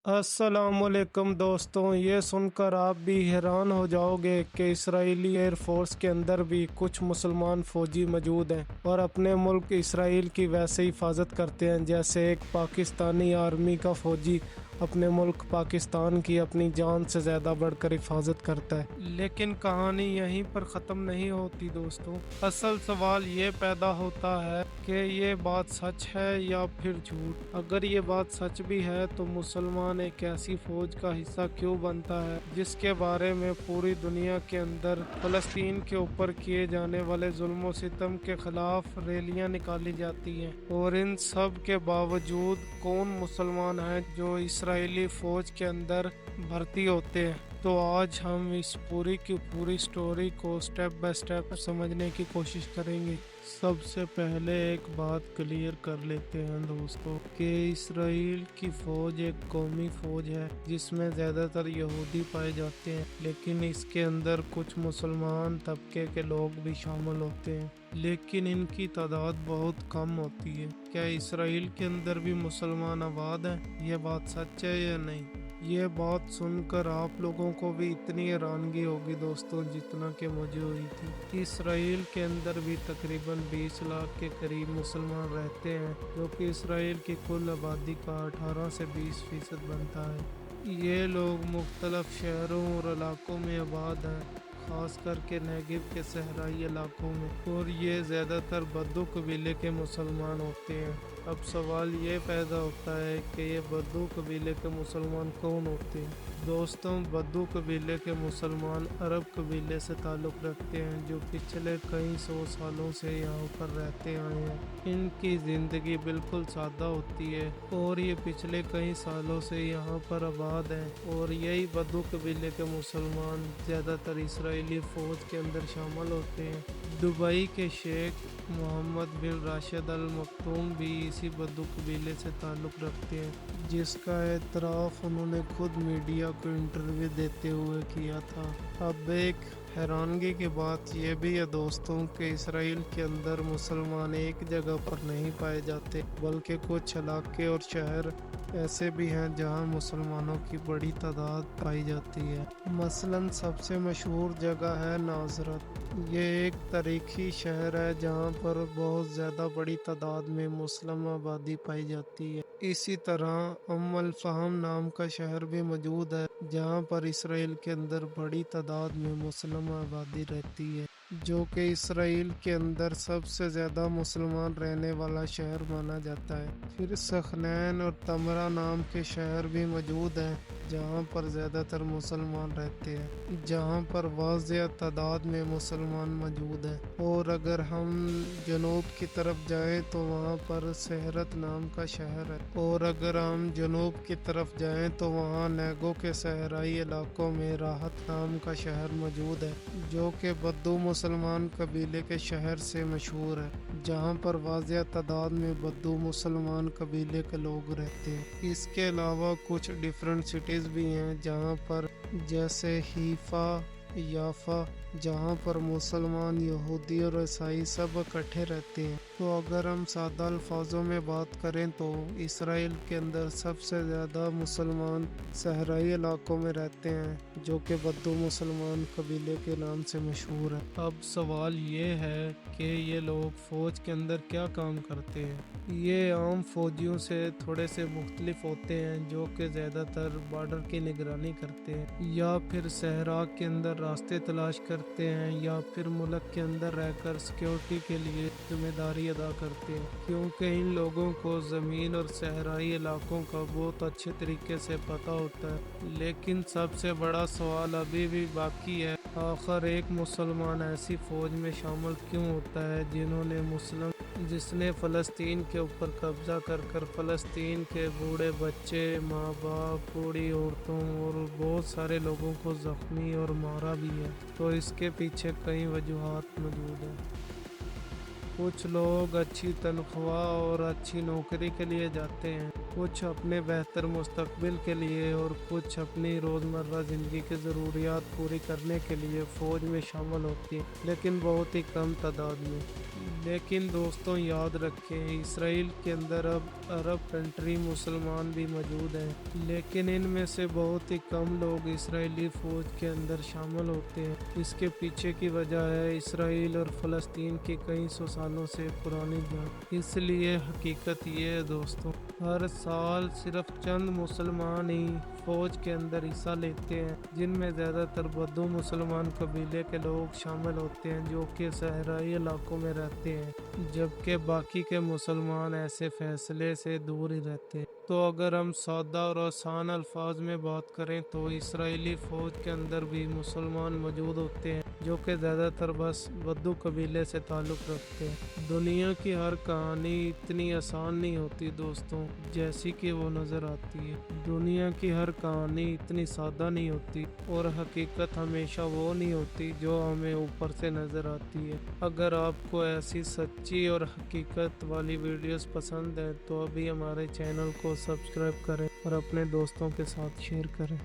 अस्सलाम वालेकुम दोस्तों, ये सुनकर आप भी हैरान हो जाओगे कि इसराइली एयर फोर्स के अंदर भी कुछ मुसलमान फ़ौजी मौजूद हैं और अपने मुल्क इसराइल की वैसे हिफाजत करते हैं जैसे एक पाकिस्तानी आर्मी का फ़ौजी अपने मुल्क पाकिस्तान की अपनी जान से ज़्यादा बढ़कर हिफाजत करता है। लेकिन कहानी यहीं पर ख़त्म नहीं होती दोस्तों। असल सवाल ये पैदा होता है कि ये बात सच है या फिर झूठ। अगर ये बात सच भी है तो मुसलमान एक ऐसी फौज का हिस्सा क्यों बनता है जिसके बारे में पूरी दुनिया के अंदर फ़लस्तीन के ऊपर किए जाने वाले जुल्म और सितम के खिलाफ रैलियां निकाली जाती हैं। और इन सब के बावजूद कौन मुसलमान हैं जो इसराइली फौज के अंदर भर्ती होते हैं। तो आज हम इस पूरी की पूरी स्टोरी को स्टेप बाय स्टेप समझने की कोशिश करेंगे। सबसे पहले एक बात क्लियर कर लेते हैं दोस्तों कि इसराइल की फौज एक कौमी फौज है जिसमें ज़्यादातर यहूदी पाए जाते हैं, लेकिन इसके अंदर कुछ मुसलमान तबके के लोग भी शामिल होते हैं, लेकिन इनकी तादाद बहुत कम होती है। क्या इसराइल के अंदर भी मुसलमान आबाद हैं? ये बात सच है या नहीं? ये बात सुनकर आप लोगों को भी इतनी हैरानगी होगी दोस्तों जितना कि मुझे हुई थी। इसराइल के अंदर भी तकरीबन 20 लाख के करीब मुसलमान रहते हैं, जो कि इसराइल की कुल आबादी का 18 से 20% बनता है। ये लोग मुख्तलिफ शहरों और इलाकों में आबाद हैं, खास करके नेगेव के सहराई इलाकों में, और ये ज़्यादातर बद्दू कबीले के मुसलमान होते हैं। अब सवाल ये पैदा होता है कि ये बद्दू कबीले के मुसलमान कौन होते हैं। दोस्तों, बद्दू कबीले के मुसलमान अरब कबीले से ताल्लुक़ रखते हैं जो पिछले कई सौ सालों से यहाँ पर रहते आए हैं। इनकी ज़िंदगी बिल्कुल सादा होती है और ये पिछले कई सालों से यहाँ पर आबाद हैं, और यही बद्दू कबीले के मुसलमान ज़्यादातर इसराइली फ़ौज के अंदर शामिल होते हैं। दुबई के शेख मोहम्मद बिन राशिद अल मक्तूम भी इसी बद्दू कबीले से ताल्लुक़ रखते हैं, जिसका एतराफ़ उन्होंने खुद मीडिया को इंटरव्यू देते हुए किया था। अब एक हैरानगी की बात यह भी है दोस्तों कि इसराइल के अंदर मुसलमान एक जगह पर नहीं पाए जाते, बल्कि कुछ इलाके और शहर ऐसे भी हैं जहां मुसलमानों की बड़ी तादाद पाई जाती है। मसलन सबसे मशहूर जगह है नाज़रत। ये एक तारीखी शहर है जहां पर बहुत ज़्यादा बड़ी तादाद में मुस्लिम आबादी पाई जाती है। इसी तरह अल फहम नाम का शहर भी मौजूद है जहां पर इसराइल के अंदर बड़ी तादाद में मुस्लिम आबादी रहती है, जो कि इसराइल के अंदर सबसे ज़्यादा मुसलमान रहने वाला शहर माना जाता है। फिर सखनैन और तमरा नाम के शहर भी मौजूद हैं जहाँ पर ज़्यादातर मुसलमान रहते हैं, जहाँ पर वाज़िया तादाद में मुसलमान मौजूद हैं। और अगर हम जनूब की तरफ जाएं तो वहाँ पर सहरत नाम का शहर है, और अगर हम जनूब की तरफ जाएं तो वहाँ नेगो के सहराई इलाकों में राहत नाम का शहर मौजूद है, जो कि बद्दू मुसलमान कबीले के शहर से मशहूर है, जहाँ पर वाज़िया तादाद में बद्दू मुसलमान कबीले के लोग रहते हैं। इसके अलावा कुछ डिफरेंट सिटीज़ भी हैं जहाँ पर, जैसे हीफा, याफा, जहाँ पर मुसलमान, यहूदी और ईसाई सब इकट्ठे रहते हैं। तो अगर हम सादा अल्फाजों में बात करें तो इसराइल के अंदर सबसे ज़्यादा मुसलमान सहराई इलाकों में रहते हैं, जो कि बद्दू मुसलमान कबीले के नाम से मशहूर है। अब सवाल ये है कि ये लोग फ़ौज के अंदर क्या काम करते हैं। ये आम फौजियों से थोड़े से मुख्तलिफ होते हैं, जो कि ज़्यादातर बॉर्डर की निगरानी करते हैं, या फिर सहरा के अंदर रास्ते तलाश करते हैं, या फिर मुल्क के अंदर रहकर सिक्योरिटी के लिए जिम्मेदारी अदा करते हैं, क्योंकि इन लोगों को ज़मीन और सहराई इलाकों का बहुत अच्छे तरीके से पता होता है। लेकिन सबसे बड़ा सवाल अभी भी बाकी है, आखिर एक मुसलमान ऐसी फ़ौज में शामिल क्यों होता है जिसने फ़लस्तीन के ऊपर कब्ज़ा कर फ़लस्तीन के बूढ़े बच्चे, माँ बाप, बूढ़ी औरतों और बहुत सारे लोगों को ज़ख्मी और मारा भी है। तो इसके पीछे कई वजूहात मौजूद हैं। कुछ लोग अच्छी तनख्वाह और अच्छी नौकरी के लिए जाते हैं, कुछ अपने बेहतर मुस्तकबिल के लिए और कुछ अपनी रोज़मर्रा ज़िंदगी की ज़रूरियात पूरी करने के लिए फ़ौज में शामिल होती हैं, लेकिन बहुत ही कम तादाद में। लेकिन दोस्तों याद रखें, इसराइल के अंदर अब अरब कंट्री मुसलमान भी मौजूद हैं, लेकिन इनमें से बहुत ही कम लोग इसराइली फ़ौज के अंदर शामिल होते हैं। इसके पीछे की वजह है इसराइल और फ़लस्तीन की कई सौ सालों से पुरानी जंग। इसलिए हकीकत ये है दोस्तों, हर साल सिर्फ चंद मुसलमान ही फ़ौज के अंदर हिस्सा लेते हैं, जिनमें ज़्यादातर बद्दू मुसलमान कबीले के लोग शामिल होते हैं जो कि सहराई इलाकों में रहते हैं, जबकि बाकी के मुसलमान ऐसे फैसले से दूर ही रहते हैं। तो अगर हम सादा और आसान अल्फाज में बात करें तो इसराइली फ़ौज के अंदर भी मुसलमान मौजूद होते हैं जो कि ज़्यादातर बस बद्दू कबीले से ताल्लुक़ रखते हैं। दुनिया की हर कहानी इतनी आसान नहीं होती दोस्तों जैसी कि वो नज़र आती है। दुनिया की हर कहानी इतनी सादा नहीं होती और हकीकत हमेशा वो नहीं होती जो हमें ऊपर से नज़र आती है। अगर आपको ऐसी सच्ची और हकीकत वाली वीडियोस पसंद है तो अभी हमारे चैनल को सब्सक्राइब करें और अपने दोस्तों के साथ शेयर करें।